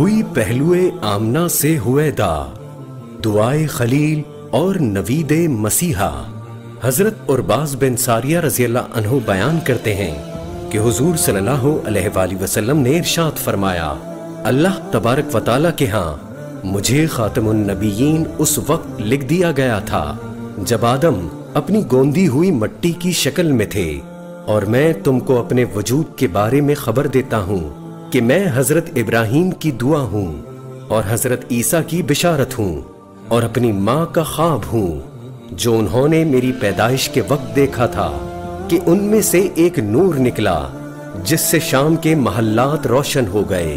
हुई पहलुए आमना से हुएदा, दुआए खलील और नवीदे मसीहा। हजरत उरबाज बिन सारिया रज़ियल्लाहु अन्हु बयान करते हैं कि हुजूर सल्लल्लाहु अलैहि वसल्लम ने इरशाद फरमाया, अल्लाह तबारक व तआला के यहाँ मुझे खातमुन नबीयीन उस वक्त लिख दिया गया था जब आदम अपनी गोंदी हुई मिट्टी की शक्ल में थे, और मैं तुमको अपने वजूद के बारे में खबर देता हूँ कि मैं हजरत इब्राहीम की दुआ हूँ और हजरत ईसा की बिशारत हूँ और अपनी माँ का ख्वाब हूँ जो उन्होंने मेरी पैदाइश के वक्त देखा था कि उनमें से एक नूर निकला जिससे शाम के महल्लात रोशन हो गए।